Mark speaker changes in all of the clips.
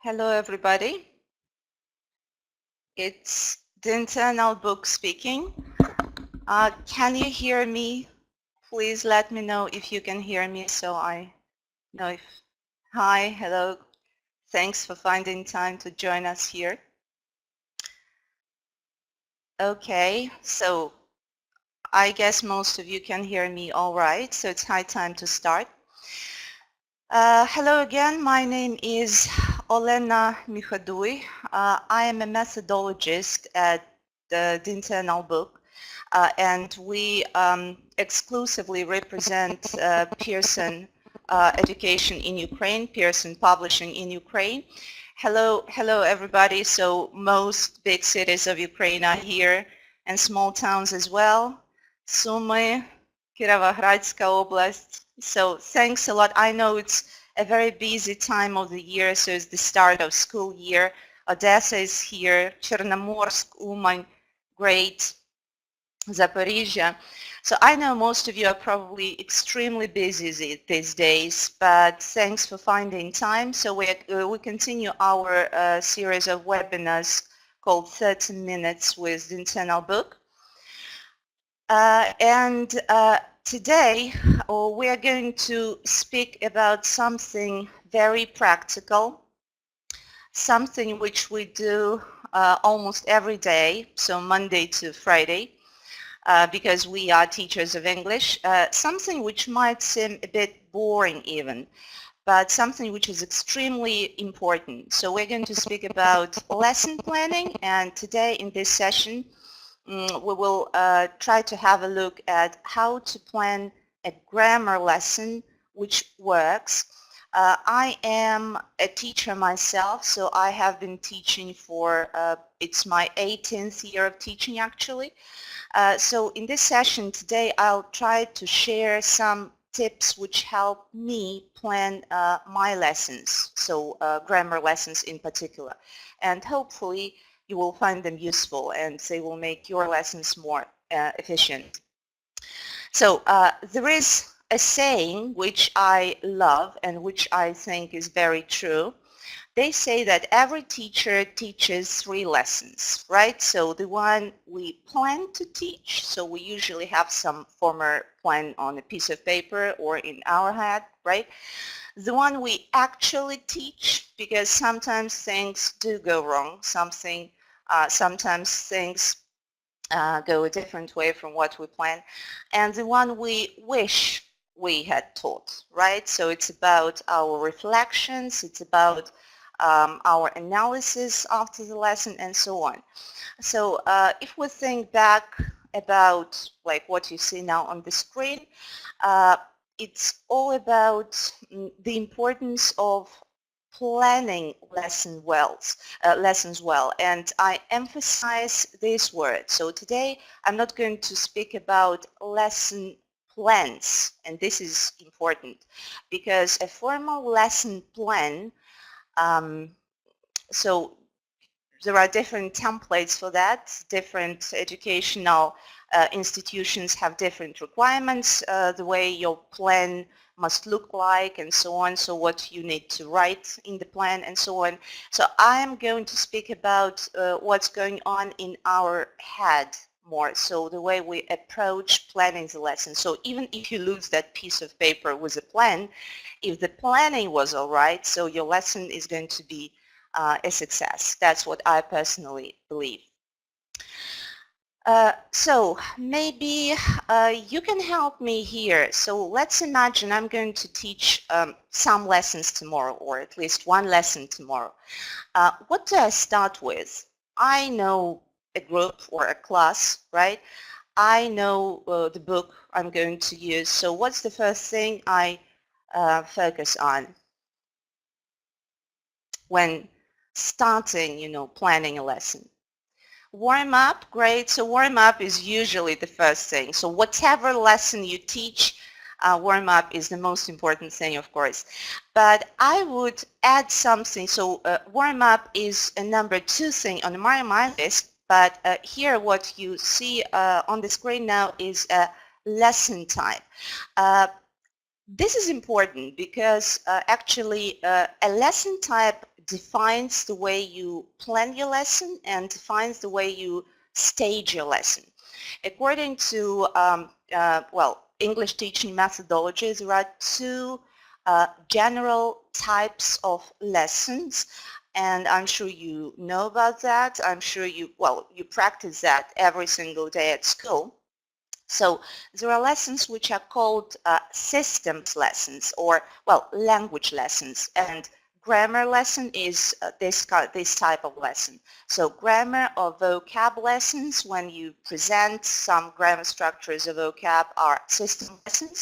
Speaker 1: Hello, everybody. It's dinternal-books speaking. Can you hear me? Please let me know if you can hear me so I know if... Hi, hello. Thanks for finding time to join us here. Okay, so I guess most of you can hear me all right, so it's high time to start. Hello again, my name is Olena Mihodui. I am a methodologist at the Dinternal-book, and we exclusively represent Pearson education in Ukraine, Pearson publishing in Ukraine. Hello everybody. So most big cities of Ukraine are here and small towns as well. Sumy, Kirovohradska Oblast. So thanks a lot. I know it's a very busy time of the year, so it's the start of school year. Odessa is here, Chernomorsk, Uman, great, Zaporizhia. So I know most of you are probably extremely busy these days, but thanks for finding time. So we continue our series of webinars called 30 Minutes with the Internal Book. Today we are going to speak about something very practical, something which we do almost every day, so Monday to Friday, because we are teachers of English, something which might seem a bit boring even, but something which is extremely important. So we're going to speak about lesson planning, and today in this session we will try to have a look at how to plan a grammar lesson which works. I am a teacher myself, so I have been teaching for, it's my 18th year of teaching actually. So in this session today I'll try to share some tips which help me plan my lessons, so grammar lessons in particular, and hopefully you will find them useful and they will make your lessons more efficient. So there is a saying which I love and which I think is very true. They say that every teacher teaches 3 lessons, right? So the one we plan to teach, so we usually have some former plan on a piece of paper or in our head, right? The one we actually teach, because sometimes things do go wrong, sometimes things go a different way from what we plan, and the one we wish we had taught, right? So it's about our reflections, it's about our analysis after the lesson and so on. So if we think back about like what you see now on the screen, it's all about the importance of planning lessons well, and I emphasize this word. So today I'm not going to speak about lesson plans, and this is important because a formal lesson plan, so there are different templates for that. Different educational institutions have different requirements, the way your plan must look like and so on, so what you need to write in the plan and so on. So I am going to speak about what's going on in our head more, so the way we approach planning the lesson. So even if you lose that piece of paper with a plan, if the planning was all right, so your lesson is going to be a success. That's what I personally believe. So maybe you can help me here. So let's imagine I'm going to teach some lessons tomorrow, or at least one lesson tomorrow. What do I start with? I know a group or a class, right? I know the book I'm going to use. So what's the first thing I focus on when starting, planning a lesson? Warm up, great. So warm up is usually the first thing. So whatever lesson you teach, warm up is the most important thing, of course. But I would add something. So warm up is a number 2 thing on my list. But here what you see on the screen now is a lesson type. This is important because actually a lesson type defines the way you plan your lesson and defines the way you stage your lesson. According to, English teaching methodologies, there are two general types of lessons, and I'm sure you know about that. I'm sure you practice that every single day at school. So there are lessons which are called systems lessons, or, language lessons, and grammar lesson is this type of lesson. So grammar or vocab lessons, when you present some grammar structures of vocab, are system lessons.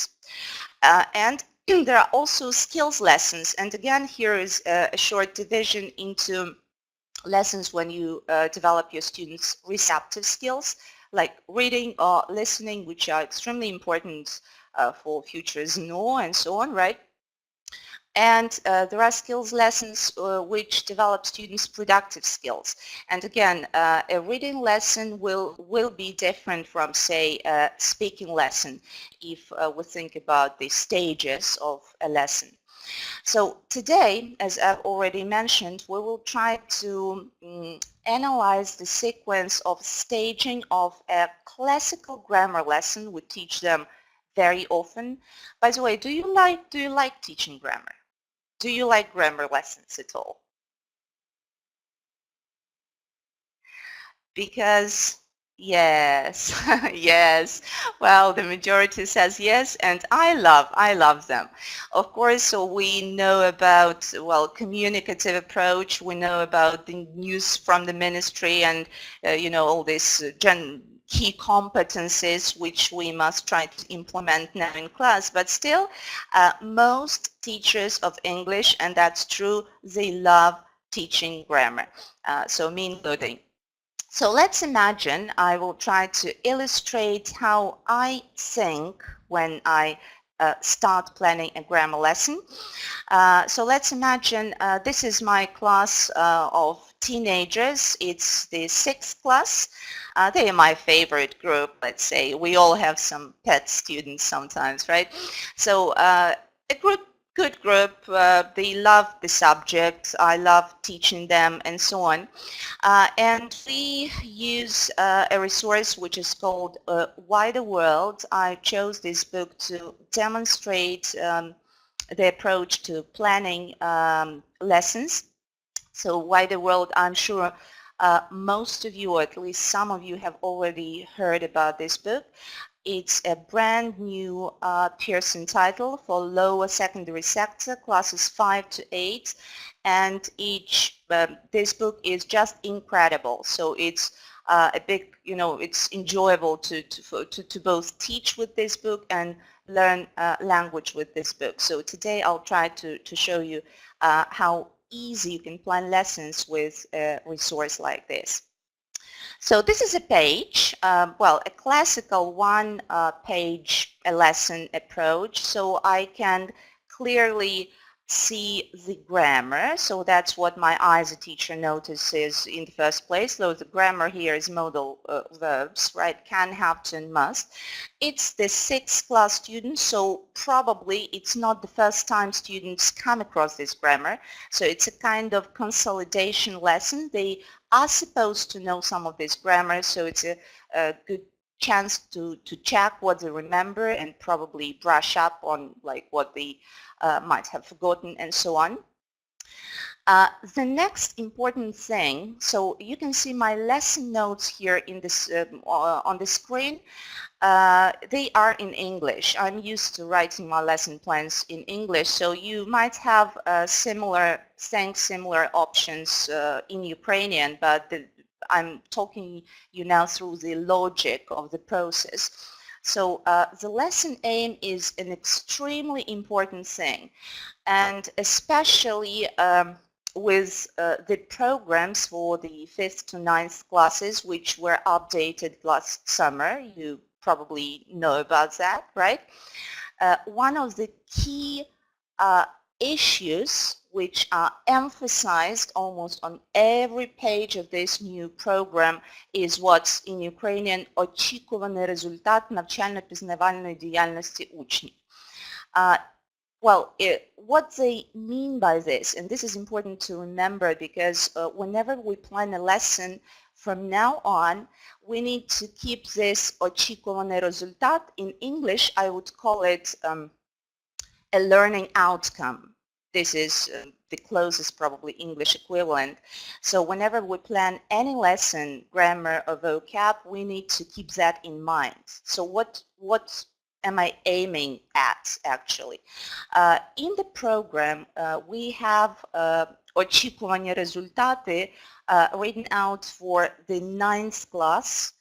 Speaker 1: And there are also skills lessons, and again here is a short division into lessons when you develop your students' receptive skills, like reading or listening, which are extremely important for future SNO and so on, right? And there are skills lessons which develop students' productive skills. And again, a reading lesson will be different from, say, a speaking lesson if we think about the stages of a lesson. So today, as I've already mentioned, we will try to analyze the sequence of staging of a classical grammar lesson. We teach them very often. By the way, do you like teaching grammar? Do you like grammar lessons at all? Because yes, yes. Well, the majority says yes, and I love them. Of course, so we know about, communicative approach. We know about the news from the ministry and, all these key competencies which we must try to implement now in class. But still, most teachers of English, and that's true, they love teaching grammar. So me including. So let's imagine I will try to illustrate how I think when I start planning a grammar lesson. So let's imagine this is my class of teenagers. It's the 6th class. They are my favorite group, let's say. We all have some pet students sometimes, right? So a good group. They love the subject. I love teaching them and so on. And we use a resource which is called Wider World. I chose this book to demonstrate the approach to planning lessons. So Wider World, I'm sure most of you, or at least some of you, have already heard about this book. It's a brand new Pearson title for lower secondary sector, classes 5 to 8, and this book is just incredible. So it's a big, it's enjoyable to both teach with this book and learn language with this book. So today I'll try to show you how easy you can plan lessons with a resource like this. So this is a page, a classical one-page lesson approach. So I can clearly see the grammar. So that's what my eye as a teacher notices in the first place. So the grammar here is modal verbs, right? Can, have to, and must. It's the 6th class students, so probably it's not the first time students come across this grammar. So it's a kind of consolidation lesson. They are supposed to know some of this grammar, so it's a good chance to check what they remember and probably brush up on what they might have forgotten and so on. The next important thing, so you can see my lesson notes here in this on the screen. They are in English. I'm used to writing my lesson plans in English, so you might have similar options in Ukrainian, but I'm talking you now through the logic of the process. So the lesson aim is an extremely important thing, and especially with the programs for the 5th to 9th classes, which were updated last summer. You probably know about that, right? One of the key issues which are emphasized almost on every page of this new program is what's in Ukrainian очікуваний результат навчально-пізнавальної діяльності учнів. Well, what they mean by this, and this is important to remember because whenever we plan a lesson from now on, we need to keep this очікуваний результат. In English, I would call it a learning outcome. This is the closest probably English equivalent. So whenever we plan any lesson, grammar or vocab, we need to keep that in mind. So what am I aiming at actually? In the program, we have очікувані результати written out for the ninth class.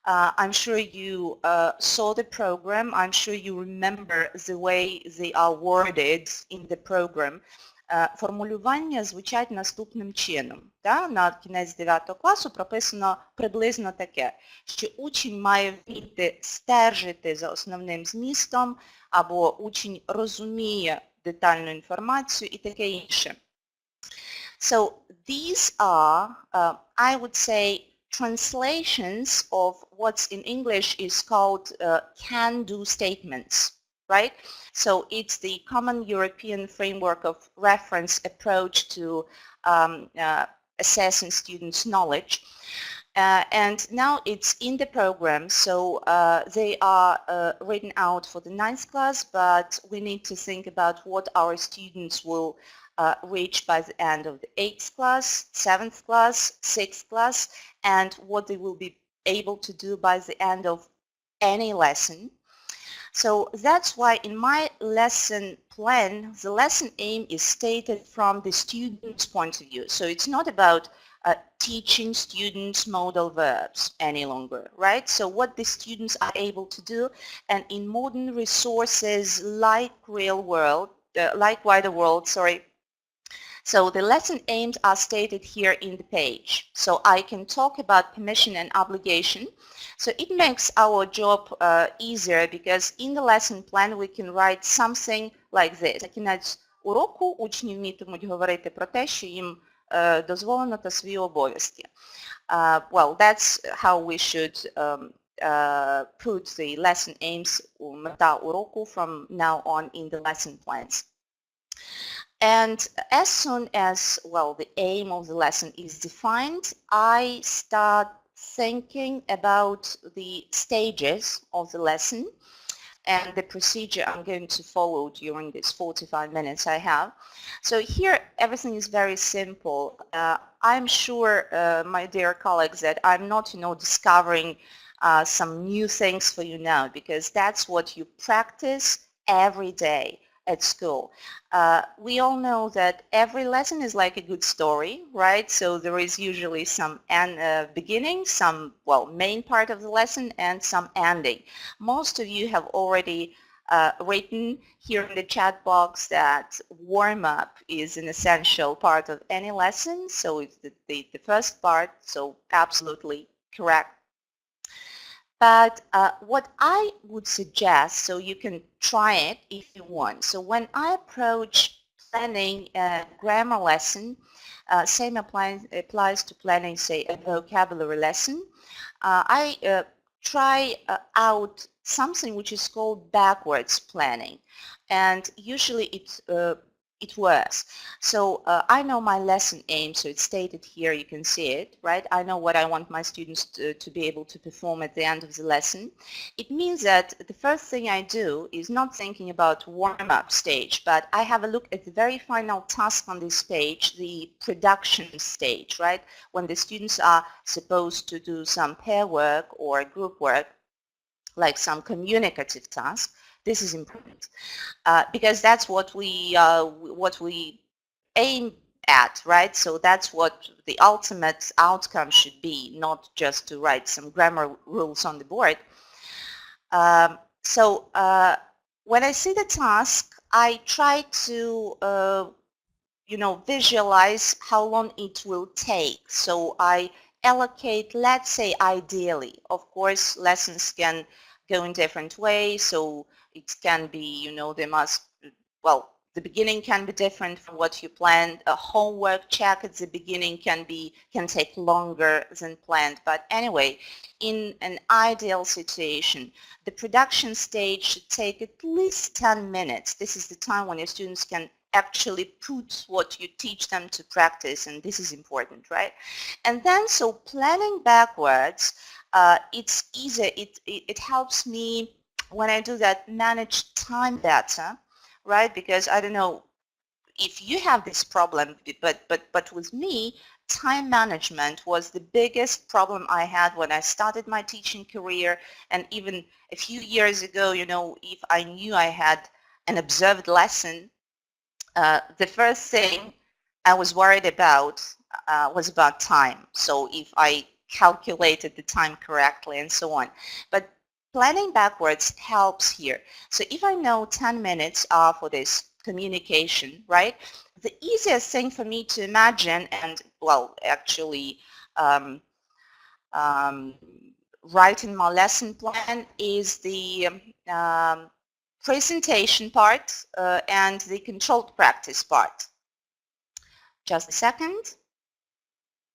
Speaker 1: I'm sure you saw the program. I'm sure you remember the way they are worded in the program. Формулювання звучать наступним чином. На кінець 9 класу прописано приблизно таке, що учень має вміти стежити за основним змістом, або учень розуміє детальну інформацію і таке інше. So these are, I would say, translations of what's in English is called can-do statements, right? So it's the common European framework of reference approach to assessing students' knowledge. And now it's in the program, so they are written out for the ninth class, but we need to think about what our students will reach by the end of the 8th class, 7th class, 6th class, and what they will be able to do by the end of any lesson. So that's why in my lesson plan, the lesson aim is stated from the student's point of view. So it's not about teaching students modal verbs any longer, right? So what the students are able to do, and in modern resources like real world, like wider world, sorry, so the lesson aims are stated here in the page. So I can talk about permission and obligation. So it makes our job easier because in the lesson plan we can write something like this. На кінець уроку учні вмітимуть говорити про те, що їм дозволено та свої обов'язки. Well, that's how we should put the lesson aims, мета уроку, from now on in the lesson plans. And as soon as, well, the aim of the lesson is defined, I start thinking about the stages of the lesson and the procedure I'm going to follow during this 45 minutes I have. So here everything is very simple. I'm sure, my dear colleagues, that I'm not, discovering some new things for you now, because that's what you practice every day at school. We all know that every lesson is like a good story, right? So there is usually some beginning, some, main part of the lesson, and some ending. Most of you have already written here in the chat box that warm-up is an essential part of any lesson. So it's the first part, so absolutely correct. But what I would suggest, so you can try it if you want. So when I approach planning a grammar lesson, same applies to planning, say, a vocabulary lesson. I try out something which is called backwards planning. And usually it works. So I know my lesson aim, so it's stated here, you can see it, right? I know what I want my students to be able to perform at the end of the lesson. It means that the first thing I do is not thinking about warm-up stage, but I have a look at the very final task on this page, the production stage, right? When the students are supposed to do some pair work or group work, like some communicative task. This is important because that's what we aim at, right? So that's what the ultimate outcome should be, not just to write some grammar rules on the board. So when I see the task, I try to visualize how long it will take. So I allocate, let's say, ideally. Of course, lessons can go in different ways, so it can be, the the beginning can be different from what you planned. A homework check at the beginning can take longer than planned. But anyway, in an ideal situation, the production stage should take at least 10 minutes. This is the time when your students can actually put what you teach them to practice, and this is important, right? And then, so planning backwards, it's easier. It helps me when I do that manage time better, right? Because I don't know if you have this problem, but with me, time management was the biggest problem I had when I started my teaching career, and even a few years ago, you know, if I knew I had an observed lesson, the first thing I was worried about was about time. So if I calculated the time correctly and so on. But planning backwards helps here. So if I know 10 minutes are for this communication, right? The easiest thing for me to imagine and, well, actually write in my lesson plan is the presentation part and the controlled practice part. Just a second.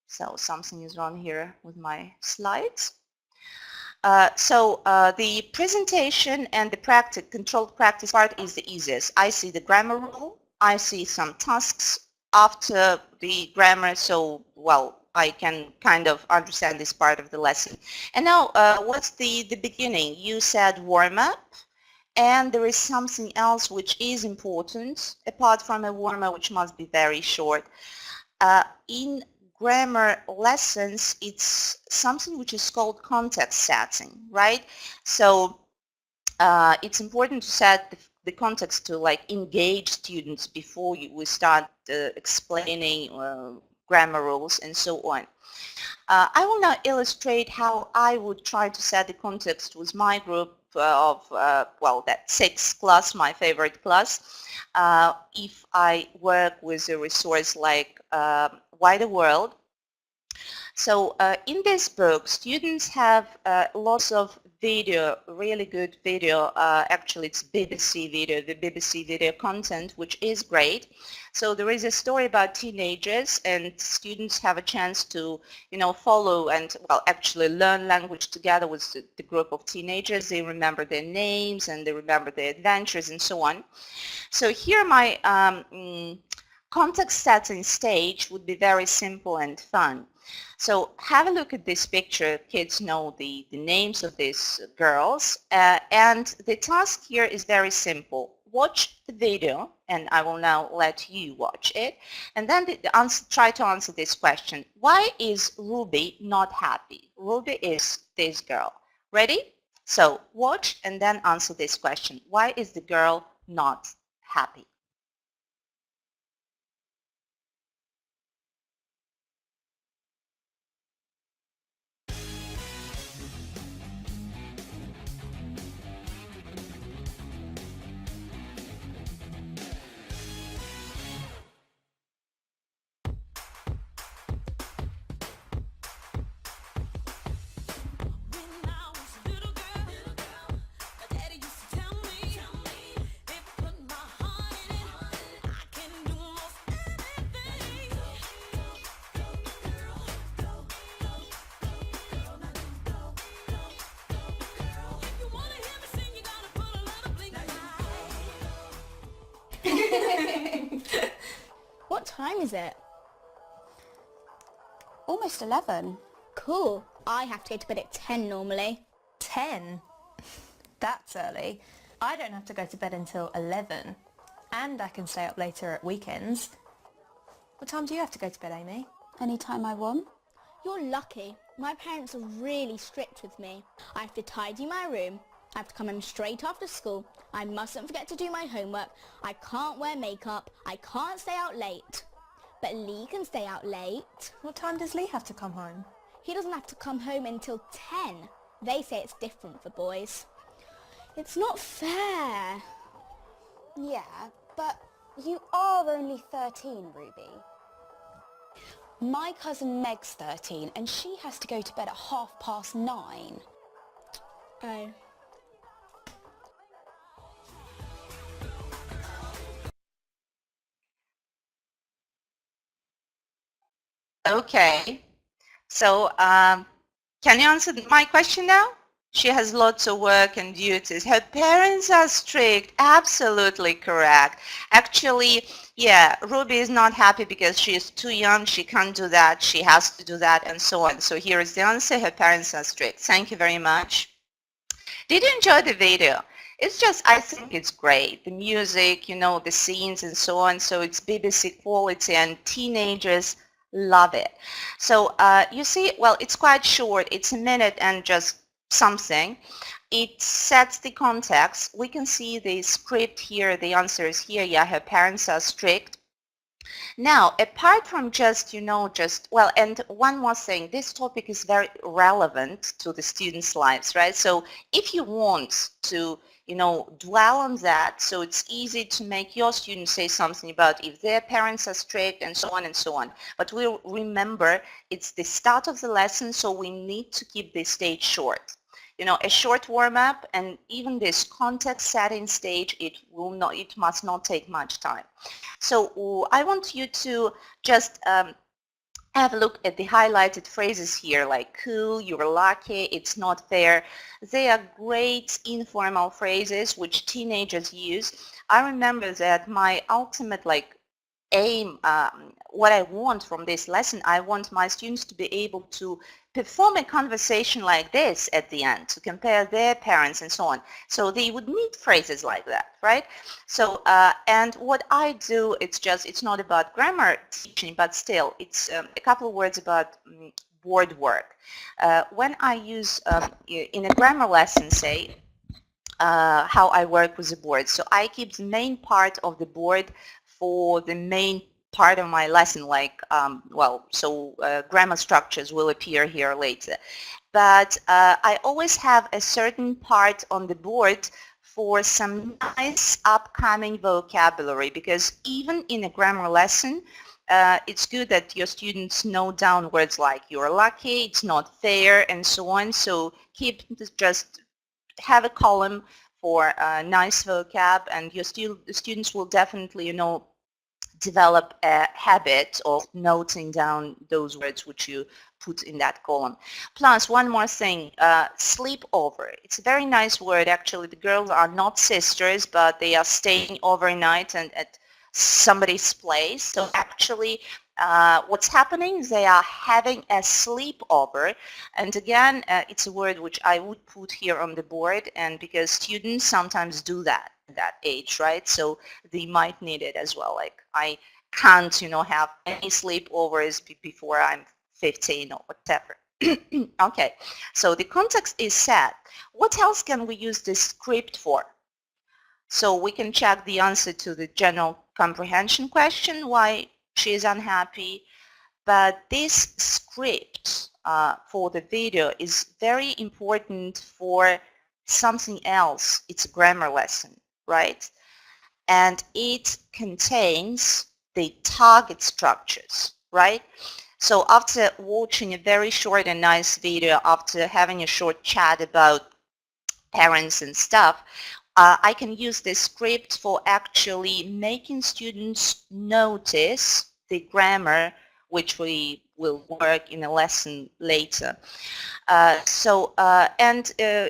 Speaker 1: So something is wrong here with my slides. The presentation and the controlled practice part is the easiest. I see the grammar rule. I see some tasks after the grammar, so, well, I can kind of understand this part of the lesson. And now, what's the beginning? You said warm-up. And there is something else which is important, apart from a warm-up, which must be very short. In grammar lessons, it's something which is called context setting, right? So it's important to set the context to, like, engage students before we start explaining grammar rules and so on. I will now illustrate how I would try to set the context with my group of, well, that 6th class, my favorite class, if I work with a resource like Wider World. So in this book, students have lots of video, really good video. Actually, it's BBC video, the BBC video content, which is great. So there is a story about teenagers, and students have a chance to, you know, follow and, well, actually learn language together with the group of teenagers. They remember their names and they remember their adventures and so on. So here my context setting stage would be very simple and fun. So have a look at this picture. Kids know the names of these girls, and the task here is very simple. Watch the video, and I will now let you watch it, and then try to answer this question. Why is Ruby not happy? Ruby is this girl. Ready? So watch and then answer this question. Why is the girl not happy?
Speaker 2: What time is it?
Speaker 3: Almost 11.
Speaker 2: Cool. I have to go to bed at 10 normally.
Speaker 4: 10? That's early. I don't have to go to bed until 11. And I can stay up later at weekends. What time do you have to go to bed, Amy?
Speaker 3: Anytime I want.
Speaker 2: You're lucky. My parents are really strict with me. I have to tidy my room. I have to come home straight after school. I mustn't forget to do my homework. I can't wear makeup. I can't stay out late. But Lee can stay out late.
Speaker 4: What time does Lee have to come home?
Speaker 2: He doesn't have to come home until 10. They say it's different for boys. It's not fair.
Speaker 3: Yeah, but you are only 13, Ruby. My cousin Meg's 13 and she has to go to bed at 9:30.
Speaker 2: Oh.
Speaker 1: Okay. So can you answer my question now? She has lots of work and duties. Her parents are strict. Absolutely correct. Actually, yeah, Ruby is not happy because she is too young. She can't do that. She has to do that and so on. So here is the answer. Her parents are strict. Thank you very much. Did you enjoy the video? It's just, I think it's great. The music, you know, the scenes and so on. So it's BBC quality and teenagers love it. So you see, well, it's quite short. It's a minute and just something. It sets the context. We can see the script here. The answer is here. Yeah, her parents are strict. Now, apart from just, you know, well, and one more thing, this topic is very relevant to the students' lives, right? So if you want to, you know, dwell on that, so it's easy to make your students say something about if their parents are strict and so on and so on. But we'll remember it's the start of the lesson, so we need to keep this stage short. You know, a short warm-up, and even this context setting stage, it must not take much time. So I want you to just have a look at the highlighted phrases here, like cool, you're lucky, it's not fair. They are great informal phrases which teenagers use. I remember that my ultimate aim, what I want from this lesson, I want my students to be able to perform a conversation like this at the end, to compare their parents and so on. So they would need phrases like that, right? So, and what I do, it's not about grammar teaching, but still, it's a couple of words about board work. When I use, in a grammar lesson, say, how I work with the board. So I keep the main part of the board for the main part of my lesson, like, grammar structures will appear here later. But I always have a certain part on the board for some nice upcoming vocabulary, because even in a grammar lesson, it's good that your students know down words like you're lucky, it's not fair, and so on. So keep just have a column for nice vocab, and your students will definitely, you know, develop a habit of noting down those words which you put in that column. Plus, one more thing, sleepover. It's a very nice word. Actually, the girls are not sisters, but they are staying overnight and at somebody's place. So actually, what's happening is they are having a sleepover. And again, it's a word which I would put here on the board, and because students sometimes do that at that age, right? So they might need it as well. Like, I can't, you know, have any sleepovers before I'm 15 or whatever. Okay, so the context is set. What else can we use this script for? So we can check the answer to the general comprehension question, why she is unhappy. But this script for the video is very important for something else. It's a grammar lesson, right? And it contains the target structures, right? So after watching a very short and nice video, after having a short chat about parents and stuff, I can use this script for actually making students notice the grammar, which we will work in a lesson later.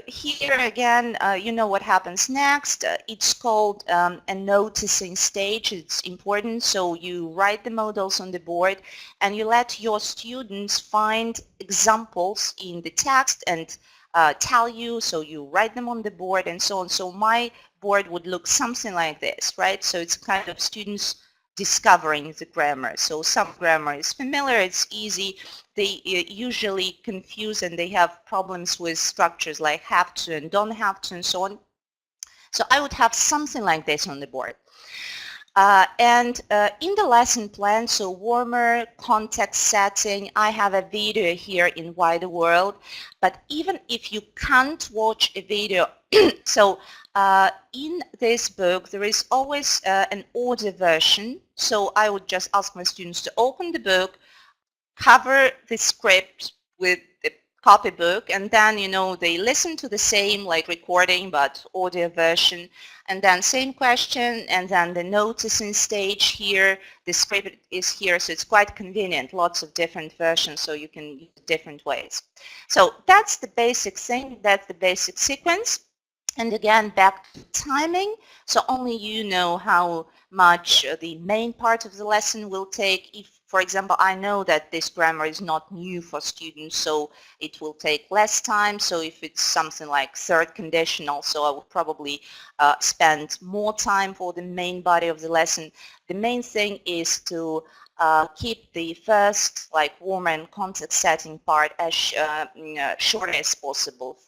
Speaker 1: Here again, you know what happens next. It's called a noticing stage. It's important. So you write the models on the board and you let your students find examples in the text and tell you, so you write them on the board and so on. So my board would look something like this, right? So it's kind of students discovering the grammar. So some grammar is familiar, it's easy. They usually confuse and they have problems with structures like have to and don't have to and so on. So I would have something like this on the board. In the lesson plan, so warmer, context setting, I have a video here in Wider World. But even if you can't watch a video, so in this book there is always an audio version. So I would just ask my students to open the book, cover the script with the copybook, and then, you know, they listen to the same like recording but audio version, and then same question, and then the notes is in stage here, the script is here, so it's quite convenient, lots of different versions, so you can use different ways. So that's the basic thing, that's the basic sequence. And again, back to timing, so only you know how much the main part of the lesson will take. If, for example, I know that this grammar is not new for students, so it will take less time. So if it's something like third conditional, so I will probably spend more time for the main body of the lesson. The main thing is to keep the first like warm and context setting part as short as possible,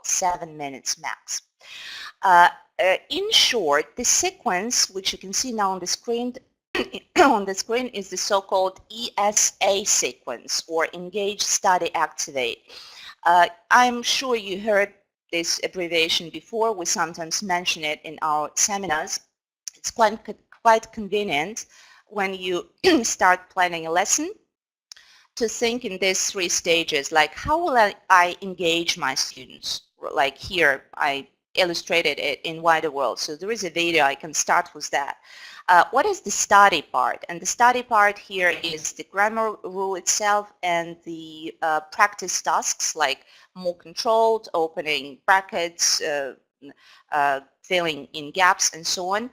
Speaker 1: 7 minutes max. In short, the sequence, which you can see now on the screen, is the so-called ESA sequence, or Engage, Study, Activate. I'm sure you heard this abbreviation before. We sometimes mention it in our seminars. It's quite convenient when you start planning a lesson to think in these 3 stages, like how will I engage my students? Like here, I illustrated it in Wider World. So there is a video, I can start with that. What is the study part? And the study part here is the grammar rule itself and the practice tasks like more controlled, opening brackets, filling in gaps, and so on.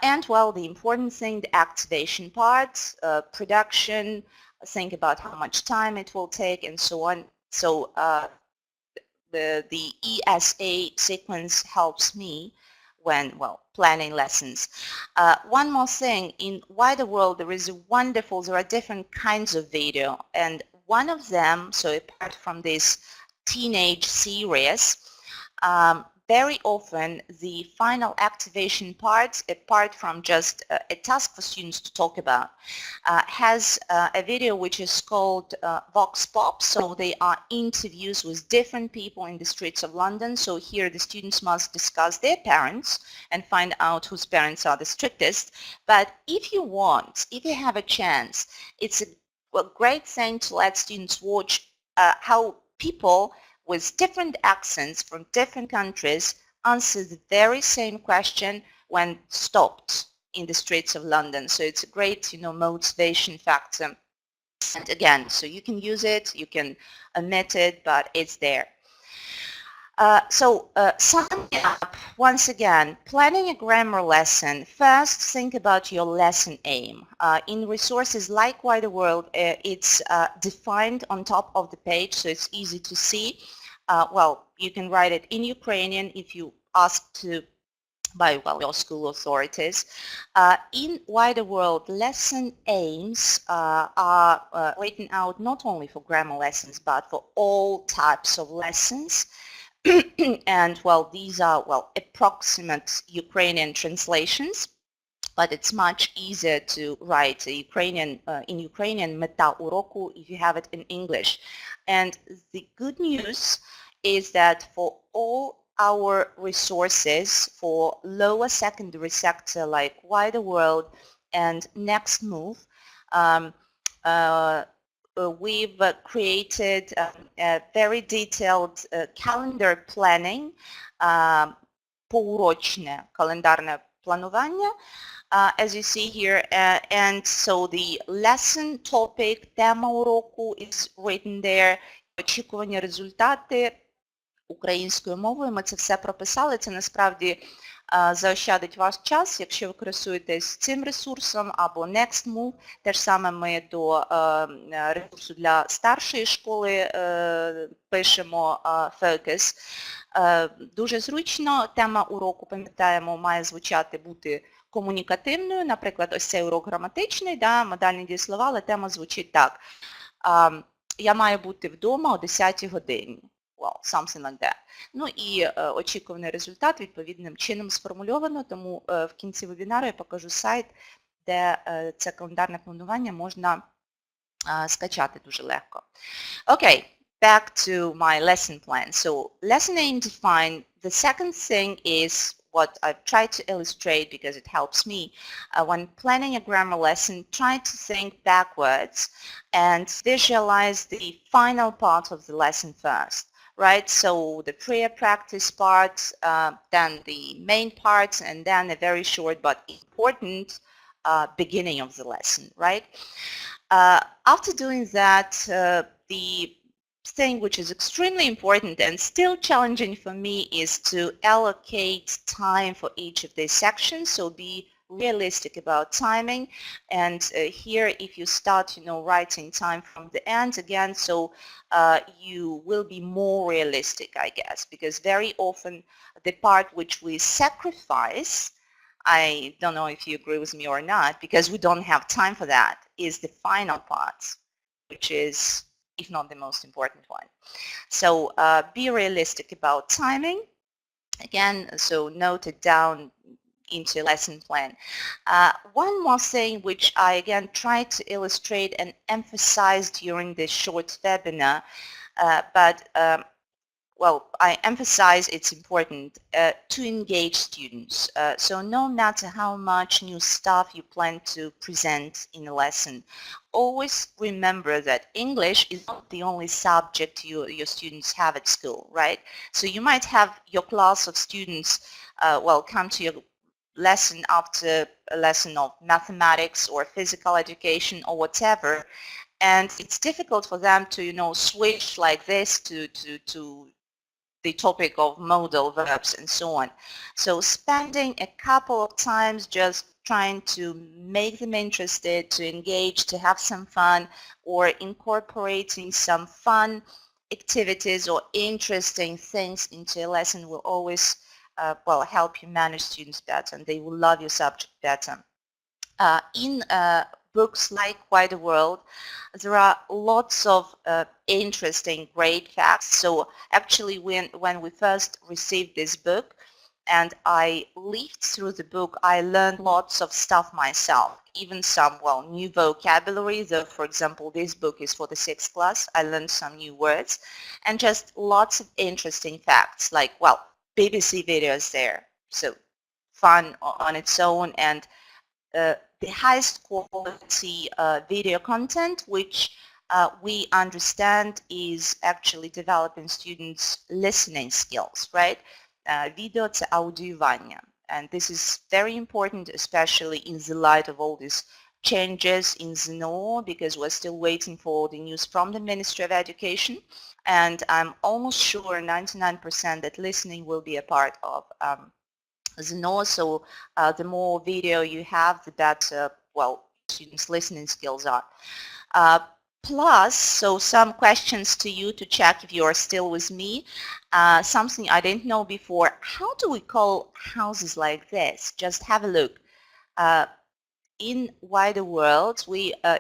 Speaker 1: And well, the important thing, the activation part, production, think about how much time it will take, and so on. So the ESA sequence helps me when, well, planning lessons. One more thing, in Wider World there are different kinds of video, and one of them, so apart from this teenage series, very often the final activation part, apart from just a task for students to talk about, has a video which is called Vox Pop. So they are interviews with different people in the streets of London. So here the students must discuss their parents and find out whose parents are the strictest. But if you want, if you have a chance, it's a great thing to let students watch how people with different accents from different countries answer the very same question when stopped in the streets of London. So it's a great, motivation factor. And again, so you can use it, you can omit it, but it's there. Summing up, once again, planning a grammar lesson, first think about your lesson aim. In resources like Wider World, it's defined on top of the page, so it's easy to see. You can write it in Ukrainian if you ask to by your school authorities. In Wider World, lesson aims are written out not only for grammar lessons, but for all types of lessons. And these are approximate Ukrainian translations, but it's much easier to write in Ukrainian meta uroku if you have it in English. And the good news is that for all our resources for lower secondary sector like Wider World and Next Move, we've created a very detailed calendar planning, поурочне календарне планування, as you see here, and so the lesson topic, тема уроку is written there, очікувані результати українською мовою, ми це все прописали, це насправді заощадить ваш час, якщо ви користуєтесь цим ресурсом або NextMove. Те ж саме ми до ресурсу для старшої школи пишемо Focus. Дуже зручно, тема уроку, пам'ятаємо, має звучати бути комунікативною, наприклад, ось цей урок граматичний, модальні дієслова, але тема звучить так. Я маю бути вдома о 10-й годині. Something like that. Ну і очікуваний результат відповідним чином сформульовано, тому в кінці вебінару я покажу сайт, де це календарне планування можна скачати дуже легко. Okay, back to my lesson plan. So lesson aim defined. The second thing is what I've tried to illustrate because it helps me. When planning a grammar lesson, try to think backwards and visualize the final part of the lesson first. Right, so the prayer practice part, then the main parts, and then a very short but important beginning of the lesson, right? After doing that, the thing which is extremely important and still challenging for me is to allocate time for each of these sections, so be realistic about timing. And here, if you start, writing time from the end again, so you will be more realistic, I guess, because very often the part which we sacrifice, I don't know if you agree with me or not, because we don't have time for that, is the final part, which is, if not the most important one. So be realistic about timing. Again, so note it down into lesson plan. One more thing which I again tried to illustrate and emphasize during this short webinar, well, I emphasize it's important to engage students. So no matter how much new stuff you plan to present in a lesson, always remember that English is not the only subject your students have at school, right? So you might have your class of students, come to your lesson after a lesson of mathematics or physical education or whatever, and it's difficult for them to, switch like this to the topic of modal verbs and so on. So spending a couple of times just trying to make them interested, to engage, to have some fun, or incorporating some fun activities or interesting things into a lesson will always help you manage students better, and they will love your subject better. In books like Why the World, there are lots of interesting, great facts. So actually when we first received this book and I leafed through the book, I learned lots of stuff myself, even some, new vocabulary. For example, this book is for the 6th class. I learned some new words and just lots of interesting facts like, BBC videos there. So fun on its own, and the highest quality video content, which we understand is actually developing students' listening skills, right? Video це аудіювання. And this is very important, especially in the light of all these changes in the law, because we're still waiting for the news from the Ministry of Education. And I'm almost sure, 99%, that listening will be a part of and also the more video you have, the better, students' listening skills are. Plus, so some questions to you to check if you are still with me. Something I didn't know before, how do we call houses like this? Just have a look. In Why the World,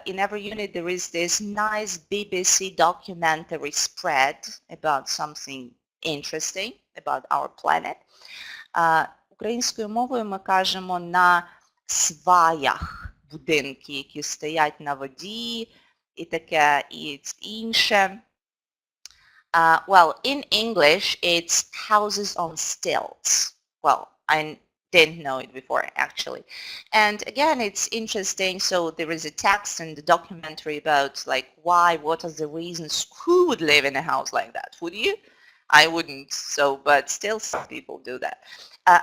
Speaker 1: in every unit there is this nice BBC documentary spread about something interesting about our planet. Українською мовою ми кажемо на сваях будинки, які стоять на воді, і таке, і інше. In English, it's houses on stilts. I didn't know it before, actually. And again, it's interesting. So there is a text in the documentary about, what are the reasons, who would live in a house like that? Would you? I wouldn't, but still some people do that.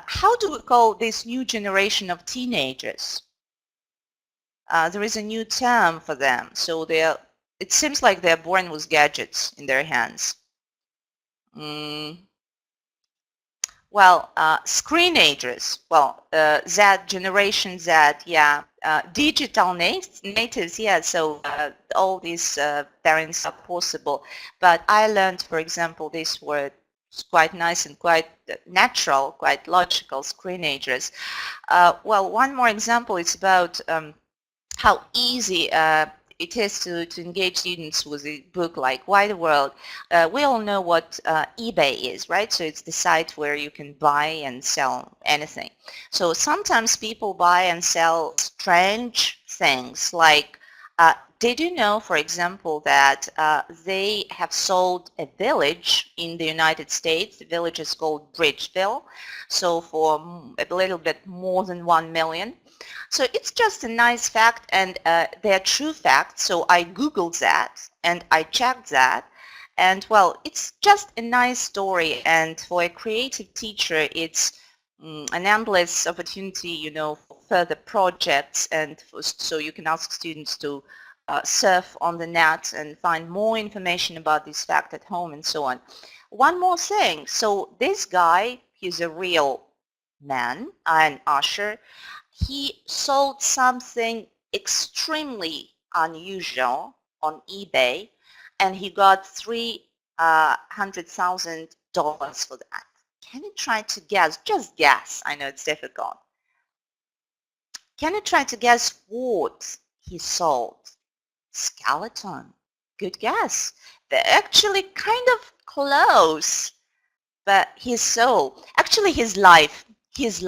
Speaker 1: How do we call this new generation of teenagers? There is a new term for them. So it seems like they're born with gadgets in their hands. Screenagers. Z, Generation Z, yeah. Digital natives, yeah. So all these parents are possible. But I learned, for example, this word. It's quite nice and quite natural, quite logical, screenagers. One more example is about how easy it is to engage students with a book like Why the World. We all know what eBay is, right? So it's the site where you can buy and sell anything. So sometimes people buy and sell strange things like Did you know, for example, that they have sold a village in the United States? The village is called Bridgeville, so for a little bit more than 1 million. So it's just a nice fact, and they're true facts. So I Googled that and I checked that. And well, it's just a nice story, and for a creative teacher, it's an endless opportunity, you know, for further projects, and so you can ask students to surf on the net and find more information about this fact at home and so on. One more thing. So this guy, he's a real man, an usher. He sold something extremely unusual on eBay, and he got $300,000 for that. Can you try to guess? Just guess. I know it's difficult. Can you try to guess what he sold? Skeleton. Good guess. They're actually kind of close, but his soul, actually his life, his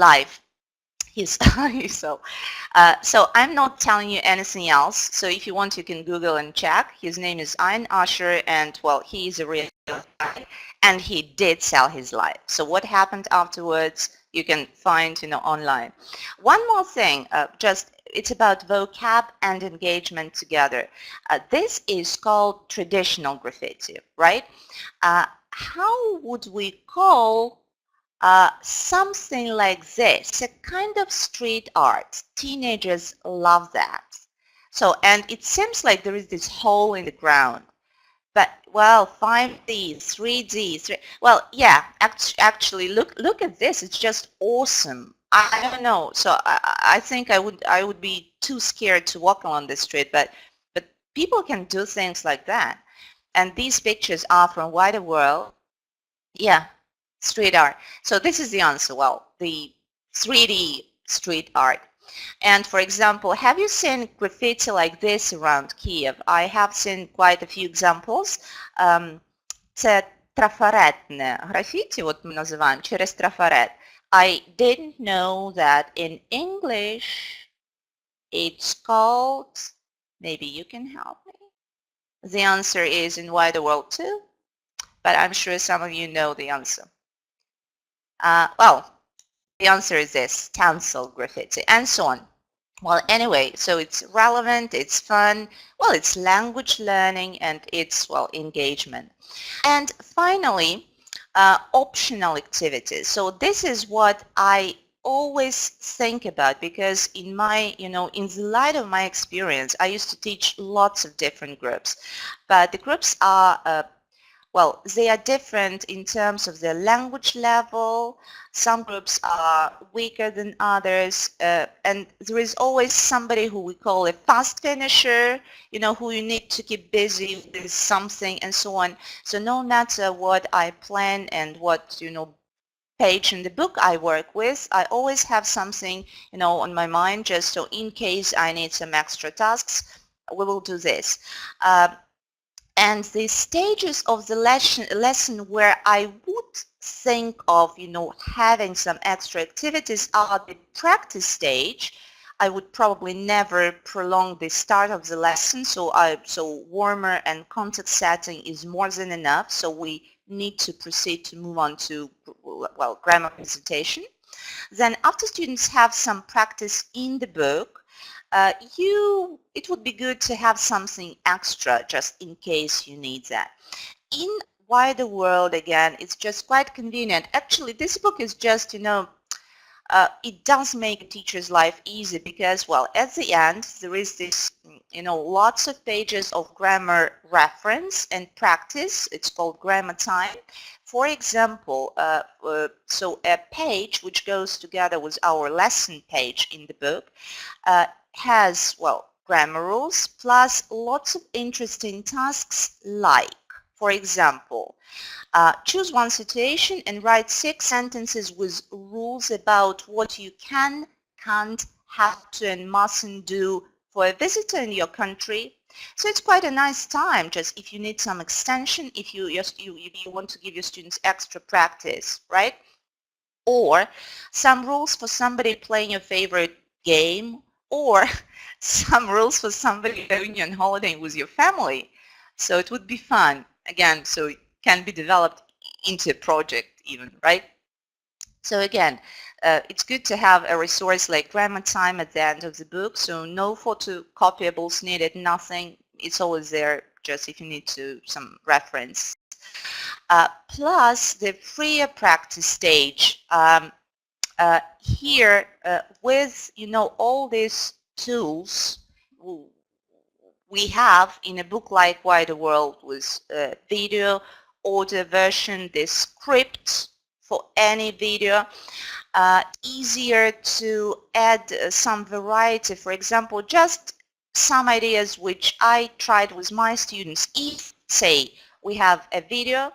Speaker 1: so I'm not telling you anything else. So if you want, you can Google and check. His name is Ian Usher, and well, he is a real guy, and he did sell his life. So what happened afterwards, you can find, you know, online. One more thing, it's about vocab and engagement together. This is called traditional graffiti, right? How would we call something like this? It's a kind of street art. Teenagers love that. So, and it seems like there is this hole in the ground. But, well, 5D, 3D, well, yeah, actually, look at this. It's just awesome. I don't know. So I think I would be too scared to walk along the street, but people can do things like that. And these pictures are from Wider World. Yeah, street art. So this is the answer. Well, the 3D street art. And for example, have you seen graffiti like this around Kiev? I have seen quite a few examples. Це трафаретне графіті, от ми називаємо, через трафарет. I didn't know that in English it's called, maybe you can help me. The answer is in Wider World too, but I'm sure some of you know the answer. Well, the answer is this, stencil graffiti, and so on. Well, anyway, so it's relevant, it's fun, well, it's language learning, and it's, well, engagement. And finally, optional activities. So this is what I always think about, because in my, you know, in the light of my experience, I used to teach lots of different groups, but the groups are well, they are different in terms of their language level. Some groups are weaker than others, and there is always somebody who we call a fast finisher, you know, who you need to keep busy with something and so on. So no matter what I plan and what, you know, page in the book I work with, I always have something, you know, on my mind, just so in case I need some extra tasks, we will do this. And the stages of the lesson where I would think of, you know, having some extra activities are the practice stage. I would probably never prolong the start of the lesson, so warmer and context setting is more than enough. So we need to proceed to move on to, well, grammar presentation. Then after students have some practice in the book, it would be good to have something extra just in case you need that. In Wider World, again, it's just quite convenient. Actually, this book is just, you know, it does make a teacher's life easy because, well, at the end, there is this, you know, lots of pages of grammar reference and practice. It's called Grammar Time. For example, so a page which goes together with our lesson page in the book has, well, grammar rules plus lots of interesting tasks like, for example, choose one situation and write 6 sentences with rules about what you can, can't, have to, and mustn't do for a visitor in your country. So it's quite a nice time, just if you need some extension, if you want to give your students extra practice, right? Or some rules for somebody playing your favorite game or some rules for somebody going on holiday with your family. So it would be fun, again, so it can be developed into a project even, right? So again, it's good to have a resource like grammar time at the end of the book, so no photocopyables needed, nothing. It's always there just if you need to some reference. Plus the freer practice stage. Here, with all these tools we have in a book like Wider World with video, audio version, the script for any video, easier to add some variety. For example, just some ideas which I tried with my students. If, say, we have a video,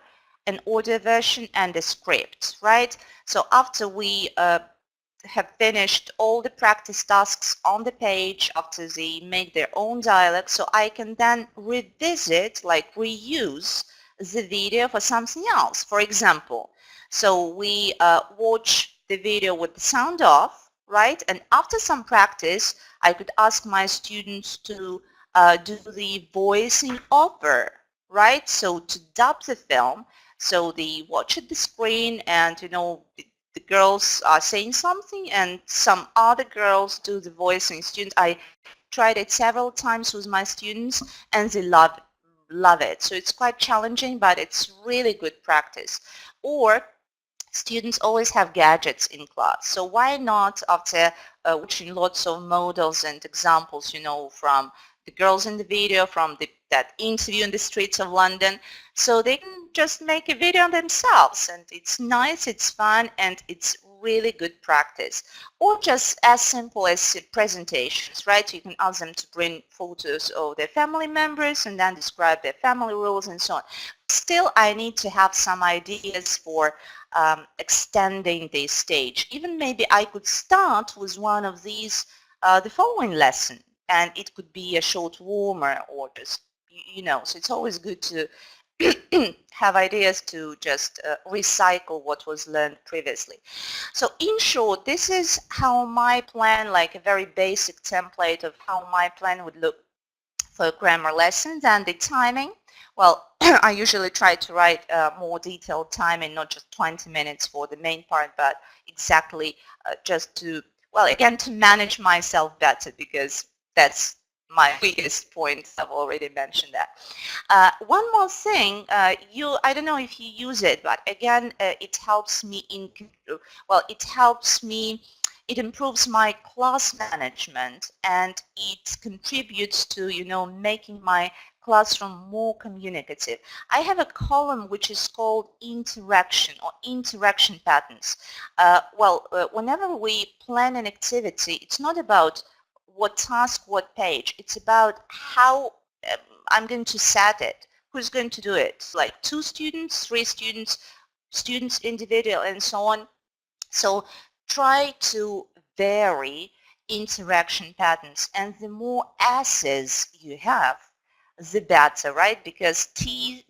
Speaker 1: an audio version, and a script, right? So after we have finished all the practice tasks on the page, after they make their own dialogue, so I can then revisit, like reuse the video for something else. For example, so we watch the video with the sound off, right? And after some practice, I could ask my students to do the voicing over, right? So to dub the film, so they watch at the screen and, the girls are saying something and some other girls do the voicing. Students, I tried it several times with my students and they love it. So it's quite challenging, but it's really good practice. Or students always have gadgets in class. So why not, after watching lots of models and examples, from the girls in the video, from that interview in the streets of London, so they can just make a video themselves, and it's nice, it's fun, and it's really good practice. Or just as simple as presentations, right? You can ask them to bring photos of their family members and then describe their family rules and so on. Still, I need to have some ideas for extending this stage. Even maybe I could start with one of these the following lesson, and it could be a short warmer or just, so it's always good to have ideas to just recycle what was learned previously. So in short, this is how my plan, like a very basic template of how my plan would look for grammar lessons. And the timing, well, I usually try to write more detailed timing, not just 20 minutes for the main part, but exactly just to, well, again, to manage myself better, because that's my biggest point. I've already mentioned that. One more thing, I don't know if you use it, but again, it helps me it improves my class management, and it contributes to, making my classroom more communicative. I have a column which is called interaction or interaction patterns. Whenever we plan an activity, it's not about what task, what page. It's about how I'm going to set it, who's going to do it, like 2 students, 3 students, students individual, and so on. So try to vary interaction patterns, and the more S's you have, the better, right? Because T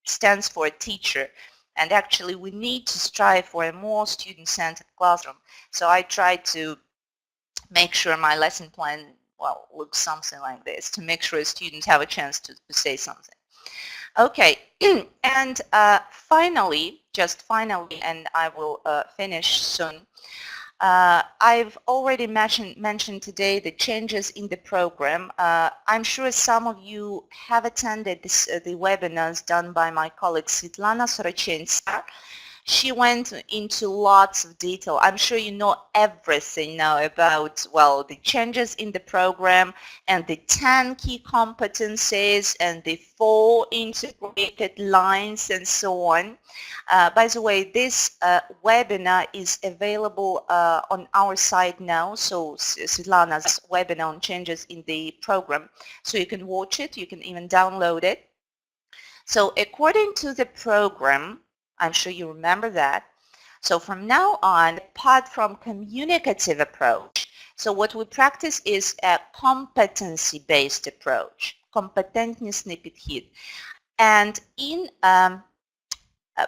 Speaker 1: stands for teacher, and actually we need to strive for a more student-centered classroom. So I try to make sure my lesson plan, looks something like this, to make sure students have a chance to say something. Okay, and finally, and I will finish soon, I've already mentioned today the changes in the program. I'm sure some of you have attended the webinars done by my colleague Svetlana Sorochenska. She went into lots of detail. I'm sure you know everything now about, the changes in the program and the 10 key competencies and the 4 integrated lines and so on. By the way, this webinar is available on our site now, so Svetlana's webinar on changes in the program. So you can watch it, you can even download it. So according to the program, I'm sure you remember that. So from now on, apart from communicative approach, so what we practice is a competency-based approach, компетентнісний підхід. And in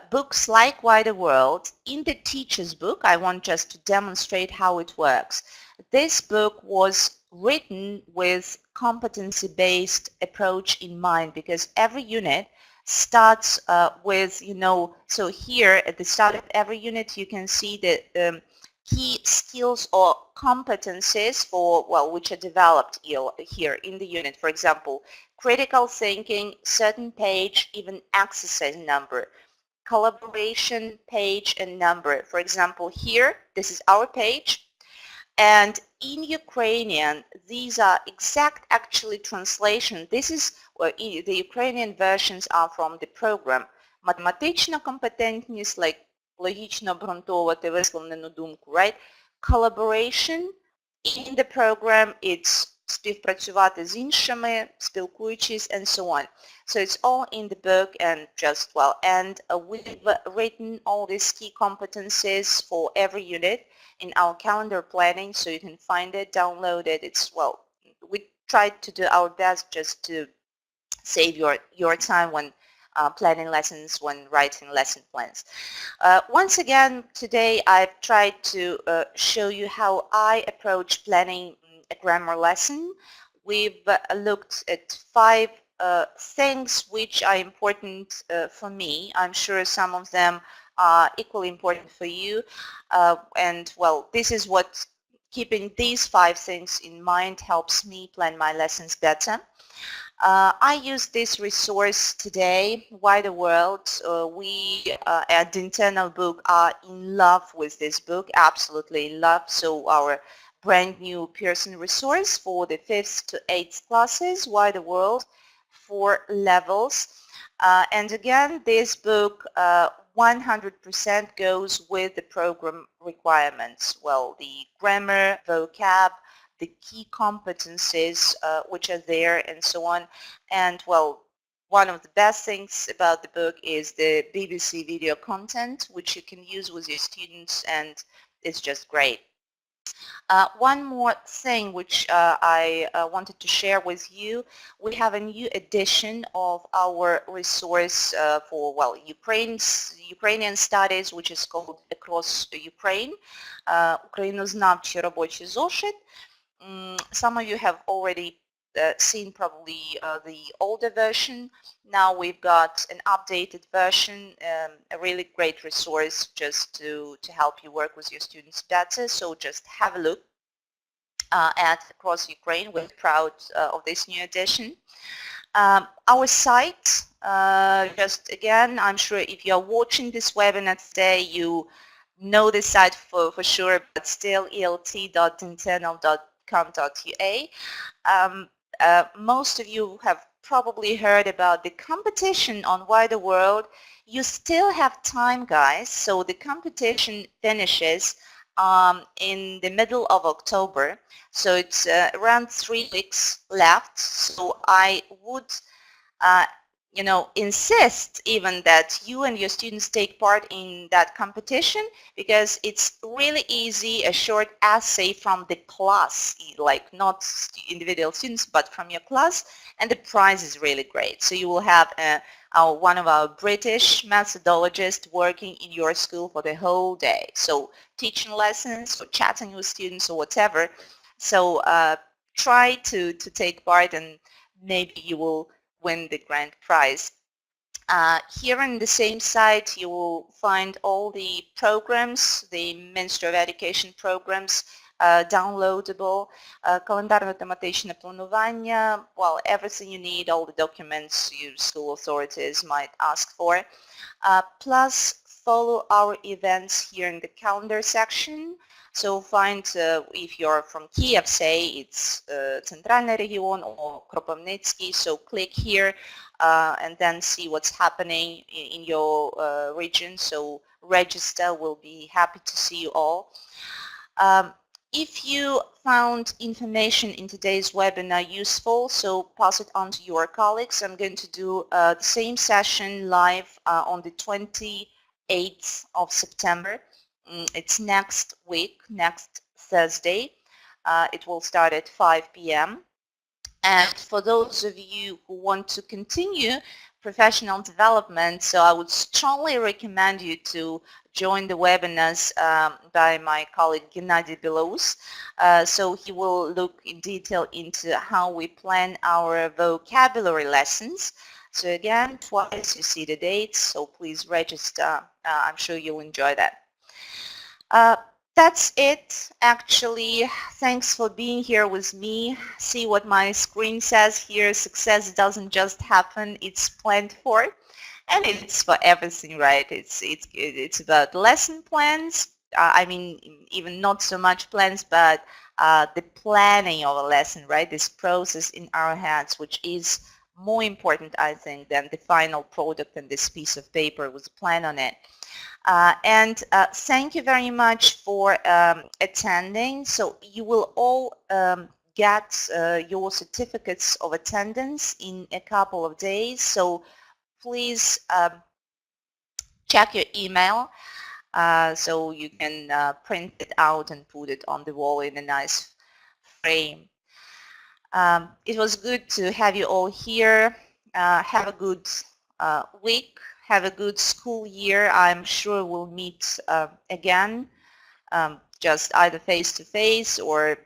Speaker 1: books like Wider World, in the teacher's book, I want just to demonstrate how it works. This book was written with competency-based approach in mind, because every unit starts with, so here at the start of every unit you can see the key skills or competencies for, well, which are developed here in the unit. For example, critical thinking, certain page, even exercise number, collaboration, page and number. For example, here, this is our page. And in Ukrainian, these are exact actually translation. This is the Ukrainian versions are from the program. Математична компетентність, like логічно обґрунтовувати висловлену думку, right? Collaboration in the program, it's співпрацювати з іншими, спілкуючись, and so on. So it's all in the book and just, well, and we've written all these key competencies for every unit in our calendar planning, so you can find it, download it. It's, well, we tried to do our best just to save your time when planning lessons, when writing lesson plans. Once again, today I've tried to show you how I approach planning a grammar lesson. We've looked at 5 things which are important for me. I'm sure some of them are equally important for you. And, well, this is what keeping these 5 things in mind helps me plan my lessons better. I use this resource today, Why the World. We at the internal book are in love with this book, absolutely in love. So our brand new Pearson resource for the 5th to 8th classes, Why the World, 4 levels. And again, this book 100% goes with the program requirements. Well, the grammar, vocab, the key competencies which are there and so on. And, well, one of the best things about the book is the BBC video content, which you can use with your students, and it's just great. One more thing which I wanted to share with you, we have a new edition of our resource for, well, Ukrainian studies, which is called Across Ukraine, Українознавчий робочий зошит. Some of you have already seen probably the older version. Now we've got an updated version, a really great resource just to help you work with your students better. So just have a look at Across Ukraine. We're proud of this new edition. Our site, just again, I'm sure if you're watching this webinar today, you know this site for sure, but still elt.dinternal.com.ua. Most of you have probably heard about the competition on Why the World. You still have time, guys. So the competition finishes in the middle of October. So it's around 3 weeks left. So I would insist even that you and your students take part in that competition, because it's really easy, a short essay from the class, like not individual students, but from your class, and the prize is really great. So you will have one of our British methodologists working in your school for the whole day. So teaching lessons or chatting with students or whatever. So try to take part, and maybe you will win the grand prize. Here on the same site you will find all the programs, the Ministry of Education programs, downloadable, календарно-тематичне планування, well, everything you need, all the documents your school authorities might ask for. Plus follow our events here in the calendar section. So find, if you're from Kiev, say it's Центральний регіон or Kropivnitsky, so click here and then see what's happening in your region. So register, we'll be happy to see you all. If you found information in today's webinar useful, so pass it on to your colleagues. I'm going to do the same session live on the 28th of September. It's next week, next Thursday. It will start at 5 p.m. And for those of you who want to continue professional development, so I would strongly recommend you to joined the webinars by my colleague Gennady Belows. So he will look in detail into how we plan our vocabulary lessons. So again, twice you see the dates, so please register. I'm sure you'll enjoy that. That's it, actually. Thanks for being here with me. See what my screen says here. Success doesn't just happen, it's planned for. And it's for everything, right? It's about lesson plans. I mean, even not so much plans, but the planning of a lesson, right? This process in our heads, which is more important, I think, than the final product and this piece of paper with a plan on it. And thank you very much for attending. So you will all get your certificates of attendance in a couple of days. So please check your email so you can print it out and put it on the wall in a nice frame. It was good to have you all here. Have a good week. Have a good school year. I'm sure we'll meet again, just either face-to-face or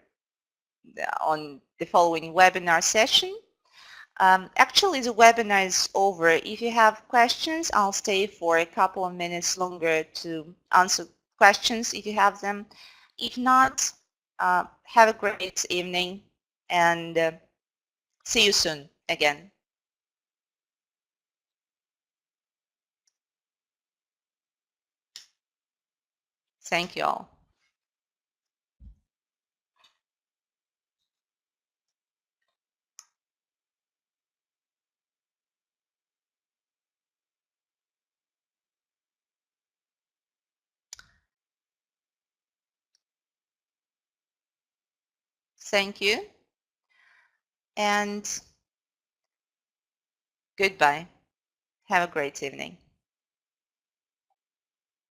Speaker 1: on the following webinar session. Actually, the webinar is over. If you have questions, I'll stay for a couple of minutes longer to answer questions if you have them. If not, have a great evening and see you soon again. Thank you all. Thank you and goodbye. Have a great evening.